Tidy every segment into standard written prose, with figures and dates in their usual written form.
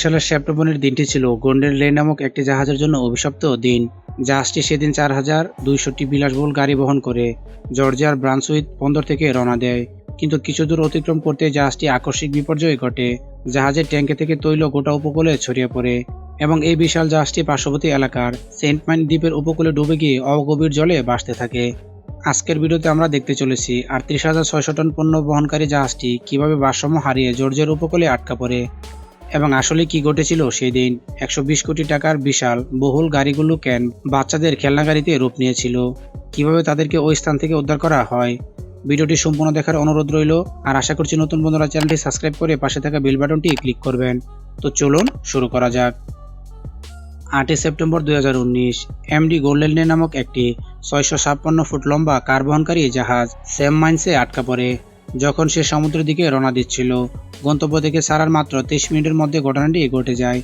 সালের সেপ্টেম্বরের দিনটি ছিল গোল্ডেন লে নামক একটি জাহাজের জন্য অভিশপ্ত দিন। জাহাজটি সেদিন 4200টি বিলাসবহুল গাড়ি বহন করে জর্জিয়ার ব্রান্সউইক বন্দর থেকে রওনা দেয়। কিন্তু কিছু দূর অতিক্রম করতে জাহাজটি আকস্মিক বিপর্যয় ঘটে। জাহাজের ট্যাঙ্কে থেকে তৈল গোটা উপকূলে ছড়িয়ে পড়ে এবং এই বিশাল জাহাজটি পার্শ্ববর্তী এলাকার সেন্ট মাইন দ্বীপের উপকূলে ডুবে গিয়ে অগভীর জলে ভাসতে থাকে। আজকের ভিডিওতে আমরা দেখতে চলেছি 38,600 টন পণ্য বহনকারী জাহাজটি কিভাবে ভারসাম্য হারিয়ে জর্জিয়ার উপকূলে আটকা পড়ে এবং আসলে কি ঘটেছিল সেই দিন। 120 কোটি টাকার বিশাল বহুল গাড়িগুলো কেন বাচ্চাদের খেলনা গাড়িতে রূপ নিয়েছিল, কিভাবে তাদেরকে ওই স্থান থেকে উদ্ধার করা হয়। ভিডিওটি সম্পূর্ণ দেখার অনুরোধ রইল, আর আশা করছি নতুন বন্ধুরা চ্যানেলটি সাবস্ক্রাইব করে পাশে থাকা বেল বাটনটি ক্লিক করবেন। তো চলুন শুরু করা যাক। 8 সেপ্টেম্বর 2019 এমডি গোল্ডেন লে নামক একটি 656 ফুট লম্বা কার বহনকারী জাহাজ সেম মাইন্সে আটকা পড়ে যখন সে সমুদ্রের দিকে রওনা দিচ্ছিল। গন্তব্য থেকে ছাড়ার মাত্র 23 মিনিটের মধ্যে ঘটনাটি ঘটে যায়।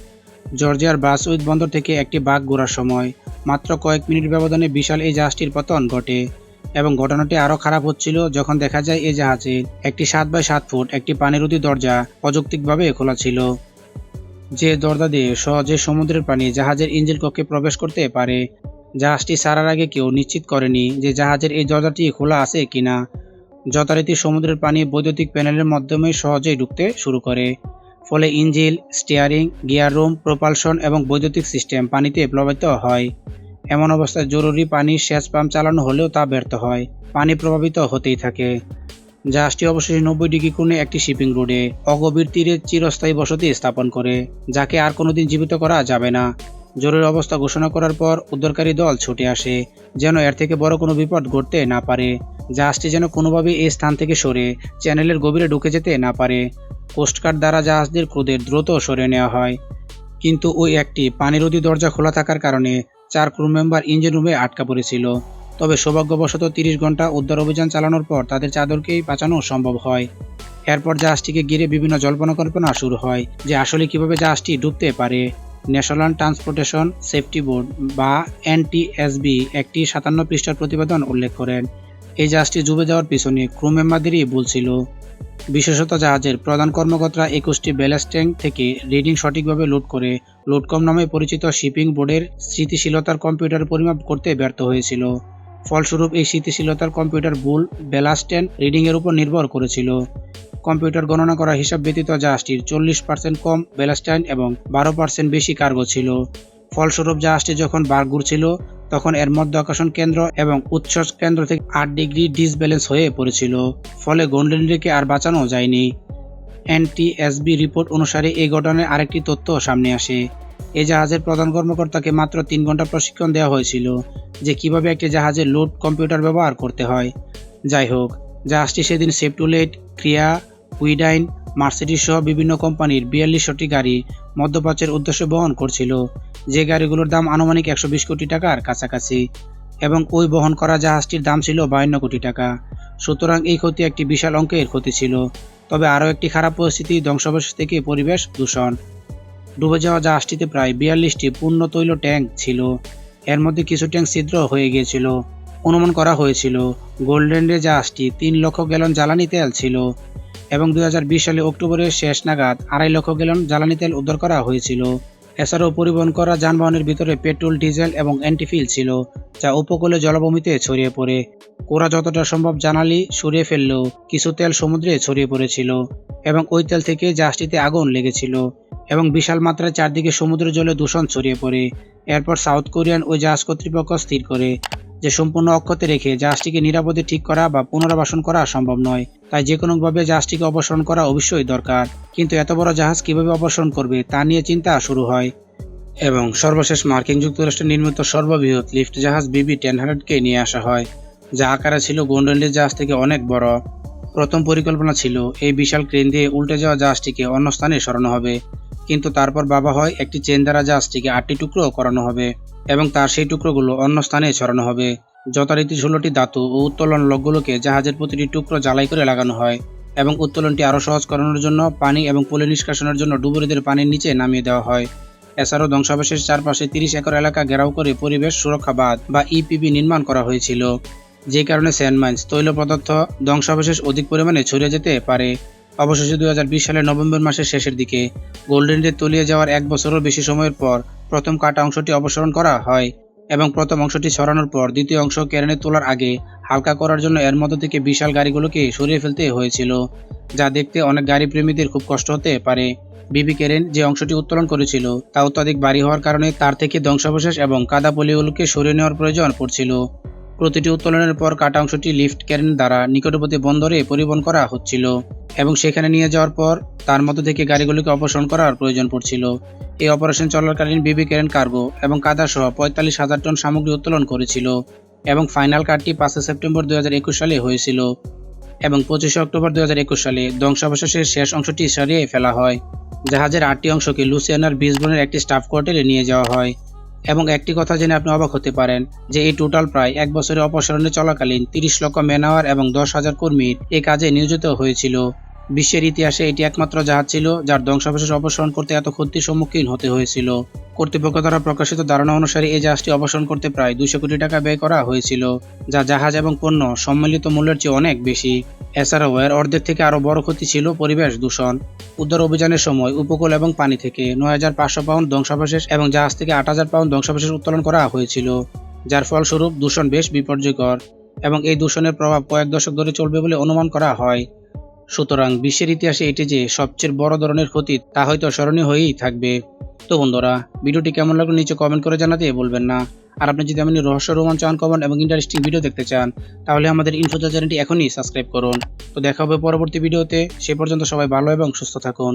জর্জিয়ার ব্রান্সউইক বন্দর থেকে একটি বাঘ ঘোরার সময় মাত্র কয়েক মিনিট ব্যবধানে বিশাল এই জাহাজটির পতন ঘটে এবং ঘটনাটি আরও খারাপ হচ্ছিল যখন দেখা যায় এই জাহাজের একটি 7x7 ফুট একটি পানিরোধী দরজা অযৌক্তিকভাবে খোলা ছিল, যে দরজা দিয়ে সহজে সমুদ্রের পানি জাহাজের ইঞ্জিন কক্ষে প্রবেশ করতে পারে। জাহাজটি ছাড়ার আগে কেউ নিশ্চিত করেনি যে জাহাজের এই দরজাটি খোলা আছে কিনা। যথারীতি সমুদ্রের পানি বৈদ্যুতিক প্যানেলের মাধ্যমে সহজেই ঢুকতে শুরু করে, ফলে engine, steering, gear room, propulsion এবং বৈদ্যুতিক সিস্টেম পানিতে প্লাবিত হয়। এমন অবস্থায় জরুরি পানির সেচ পাম্প চালানো হলেও তা ব্যর্থ হয়, পানি প্রভাবিত হতেই থাকে। জাহাজটি অবশেষে 90 ডিগ্রি কোণে একটি শিপিং রোডে অগভীর তীরে চিরস্থায়ী বসতি স্থাপন করে, যাকে আর কোনোদিন জীবিত করা যাবে না। জরুরি অবস্থা ঘোষণা করার পর উদ্ধারকারী দল ছুটে আসে, যেন এর থেকে বড় কোনো বিপদ ঘটতে না পারে। জাহাজটি যেন কোনোভাবেই এই স্থান থেকে সরে চ্যানেলের গভীরে ঢুকে যেতে না পারে। কোস্টগার্ড দ্বারা জাহাজদের ক্রুদের দ্রুত সরে নেওয়া হয়, কিন্তু ওই একটি পানিরোধী দরজা খোলা থাকার কারণে 4 ক্রু মেম্বার ইঞ্জিন রুমে আটকা পড়েছিল। তবে সৌভাগ্যবশত 30 ঘন্টা উদ্ধার অভিযান চালানোর পর তাদের চাদরকেই বাঁচানো সম্ভব হয়। এরপর জাহাজটিকে ঘিরে বিভিন্ন জল্পনা কল্পনা শুরু হয় যে আসলে কিভাবে জাহাজটি ডুবতে পারে। ন্যাশনাল ট্রান্সপোর্টেশন সেফটি বোর্ড বা এনটিএসবি একটি 57 পৃষ্ঠার প্রতিবেদন উল্লেখ করেন, এই জাহাজটি ডুবে যাওয়ার পিছনে ক্রু মেম্বারদেরই ভুল ছিল। বিশেষত জাহাজের প্রধান কর্মকর্তা 21টি ব্যালাস্ট ট্যাঙ্ক থেকে রিডিং সঠিকভাবে লোড করে লোডকম নামে পরিচিত শিপিং বোর্ডের স্থিতিশীলতার কম্পিউটার পরিমাপ করতে ব্যর্থ হয়েছিল। ফলস্বরূপ এই স্থিতিশীলতার কম্পিউটার ভুল ব্যালাস্ট ট্যাঙ্ক রিডিংয়ের উপর নির্ভর করেছিল। কম্পিউটার গণনা করা হিসাব ব্যতীত জাহাজটির 40% কম ব্যালাস্ট ট্যাঙ্ক এবং 12% বেশি কার্গো ছিল। ফলস্বরূপ জাহাজটি যখন বার ঘুরছিল তখন এর মধ্যাকর্ষণ কেন্দ্র এবং উৎস কেন্দ্র থেকে 8 ডিগ্রি ডিসব্যালেন্স হয়ে পড়েছিল, ফলে গোল্ডেন লেকে আর বাঁচানো যায়নি। এনটিএসবি রিপোর্ট অনুসারে এই ঘটনার আরেকটি তথ্য সামনে আসে। এই জাহাজের প্রধান কর্মকর্তাকে মাত্র 3 ঘন্টা প্রশিক্ষণ দেওয়া হয়েছিল যে কিভাবে একটি জাহাজের লোড কম্পিউটার ব্যবহার করতে হয়। যাই হোক, জাহাজটি সেদিন সেপ্টুলেট, ক্রিয়া, উইডাইন, মার্সিডিজ সহ বিভিন্ন কোম্পানির 4200টি গাড়ি মধ্যপ্রাচ্যের উদ্দেশ্যে বহন করছিল, যে গাড়িগুলোর দাম আনুমানিক 120 কোটি টাকার কাছাকাছি এবং ওই বহন করা জাহাজটির দাম ছিল 52 কোটি টাকা। সুতরাং এই ক্ষতি একটি বিশাল অঙ্কের ক্ষতি ছিল। তবে আরও একটি খারাপ পরিস্থিতি ধ্বংসাবশেষ থেকে পরিবেশ দূষণ। ডুবে যাওয়া জাহাজটিতে প্রায় 42টি পূর্ণ তৈল ট্যাঙ্ক ছিল, এর মধ্যে কিছু ট্যাঙ্ক ছিদ্র হয়ে গিয়েছিল। অনুমান করা হয়েছিল গোল্ডেন লে জাহাজটি 3 লক্ষ গ্যালন জ্বালানি তেল ছিল এবং 2020 সালে অক্টোবরের শেষ নাগাদ 2.5 লক্ষ গ্যালন জ্বালানি তেল উদ্ধার করা হয়েছিল। এছাড়াও পরিবহন করা যানবাহনের ভিতরে পেট্রোল, ডিজেল এবং অ্যান্টিফিল ছিল, যা উপকূলে জলাভূমিতে ছড়িয়ে পড়ে। ওরা যতটা সম্ভব জানালি সরিয়ে ফেললেও কিছু তেল সমুদ্রে ছড়িয়ে পড়েছিল এবং ওই তেল থেকে জাহাজটিতে আগুন লেগেছিল এবং বিশাল মাত্রায় চারদিকে সমুদ্র জলে দূষণ ছড়িয়ে পড়ে। এরপর সাউথ কোরিয়ান ওই জাহাজ কর্তৃপক্ষ স্থির করে যে সম্পূর্ণ অক্ষতে রেখে জাহাজটিকে নিরাপদে ঠিক করা বা পুনরাবাসন করা সম্ভব নয়, তাই যে কোনোভাবে জাহাজটিকে অপসারণ করা অবশ্যই দরকার। কিন্তু এত বড় জাহাজ কিভাবে অপসারণ করবে তা নিয়ে চিন্তা শুরু হয় এবং সর্বশেষ মার্কিন যুক্তরাষ্ট্রে নির্মিত সর্ববৃহৎ লিফট জাহাজ BB-1000কে নিয়ে আসা হয়, যা আকারে ছিল গোল্ডেন লে জাহাজ থেকে অনেক বড়। প্রথম পরিকল্পনা ছিল এই বিশাল ক্রেন দিয়ে উল্টে যাওয়া জাহাজটিকে অন্য স্থানে সরানো হবে, কিন্তু তারপর ভাবা হয় একটি চেন দ্বারা জাহাজটিকে 8টি টুকরো করানো হবে এবং তার সেই টুকরোগুলো অন্য স্থানে ছড়ানো হবে। যথারীতি 16টি ধাতু ও উত্তোলন লকগুলোকে জাহাজের প্রতিটি টুকরো জ্বালাই করে লাগানো হয় এবং উত্তোলনটি আরও সহজ করানোর জন্য পানি এবং পলি নিষ্কাশনের জন্য ডুবুরিদের পানির নিচে নামিয়ে দেওয়া হয়। এছাড়াও ধ্বংসাবশেষ চারপাশে 30 একর এলাকা ঘেরাও করে পরিবেশ সুরক্ষা বাঁধ বা ইপিবি নির্মাণ করা হয়েছিল, যে কারণে স্যান্ড মাইন্স তৈল পদার্থ ধ্বংসাবশেষ অধিক পরিমাণে ছড়িয়ে যেতে পারে। অবশেষে 2020 সালের নভেম্বর মাসের শেষের দিকে গোল্ডেন রেড তলিয়ে যাওয়ার 1 বছরেরও বেশি সময়ের পর প্রথম কাটা অংশটি অপসারণ করা হয় এবং প্রথম অংশটি সরানোর পর দ্বিতীয় অংশ ক্রেনে তোলার আগে হালকা করার জন্য এর মধ্য থেকে বিশাল গাড়িগুলোকে সরিয়ে ফেলতে হয়েছিল, যা দেখতে অনেক গাড়ি প্রেমীদের খুব কষ্ট হতে পারে। বিবি কেরেন যে অংশটি উত্তোলন করেছিল তা অত্যাধিক ভারী হওয়ার কারণে তার থেকে ধ্বংসাবশেষ এবং কাদা পলিগুলোকে সরিয়ে নেওয়ার প্রয়োজন পড়ছিল। প্রতিটি উত্তোলনের পর কাটা অংশটি লিফট ক্রেন দ্বারা নিকটবর্তী বন্দরে পরিবহন করা হচ্ছিল এবং সেখানে নিয়ে যাওয়ার পর তার মধ্য থেকে গাড়িগুলোকে অপসারণ করার প্রয়োজন পড়ছিল। এই অপারেশন চলাকালীন বিবি কেরেন কার্গো এবং কাদা সহ 45,000 টন সামগ্রী উত্তোলন করেছিল এবং ফাইনাল কাটটি 5 সেপ্টেম্বর 2021 সালে হয়েছিল এবং 25 অক্টোবর 2021 সালে ধ্বংসাবশেষের শেষ অংশটি সরিয়ে ফেলা হয়। জাহাজের 8টি অংশকে লুসিয়ানার বিসবোনের একটি স্টাফ কোয়ার্টারে নিয়ে যাওয়া হয় এবং একটি কথা জেনে আপনি অবাক হতে পারেন যে এই টোটাল প্রায় 1 বছরের অপসারণে চলাকালীন 30 লক্ষ ম্যান আওয়ার এবং 10,000 কর্মীর এই কাজে নিয়োজিত হয়েছিল। বিশ্বের ইতিহাসে এটি একমাত্র জাহাজ ছিল যার ধ্বংসাবশেষ অপসারণ করতে এত ক্ষতির সম্মুখীন হতে হয়েছিল। কর্তৃপক্ষ দ্বারা প্রকাশিত ধারণা অনুসারে এই জাহাজটি অপসারণ করতে প্রায় 200 কোটি টাকা ব্যয় করা হয়েছিল, যা জাহাজ এবং পণ্য সম্মিলিত মূল্যের চেয়ে অনেক বেশি। এছাড়াও এর অর্ধেক থেকে আরও বড় ক্ষতি ছিল পরিবেশ দূষণ। উদ্ধার অভিযানের সময় উপকূল এবং পানি থেকে 9,500 পাউন্ড ধ্বংসাবশেষ এবং জাহাজ থেকে 8,000 পাউন্ড ধ্বংসাবশেষ উত্তোলন করা হয়েছিল, যার ফলস্বরূপ দূষণ বেশ বিপর্যয়কর এবং এই দূষণের প্রভাব কয়েক দশক ধরে চলবে বলে অনুমান করা হয়। সুতরাং বিশ্বের ইতিহাসে এটি যে সবচেয়ে বড় ধরনের ক্ষতি তা হয়তো স্মরণীয় হয়েই থাকবে। তো বন্ধুরা, ভিডিওটি কেমন লাগলো নিচে কমেন্ট করে জানাতে ভুলবেন না। আর আপনি যদি এমনি রহস্য, রোমাঞ্চ, আনকমন এবং ইন্টারেস্টিং ভিডিও দেখতে চান তাহলে আমাদের ইনফোজা চ্যানেলটি এখনই সাবস্ক্রাইব করুন। তো দেখা হবে পরবর্তী ভিডিওতে। সে পর্যন্ত সবাই ভালো এবং সুস্থ থাকুন।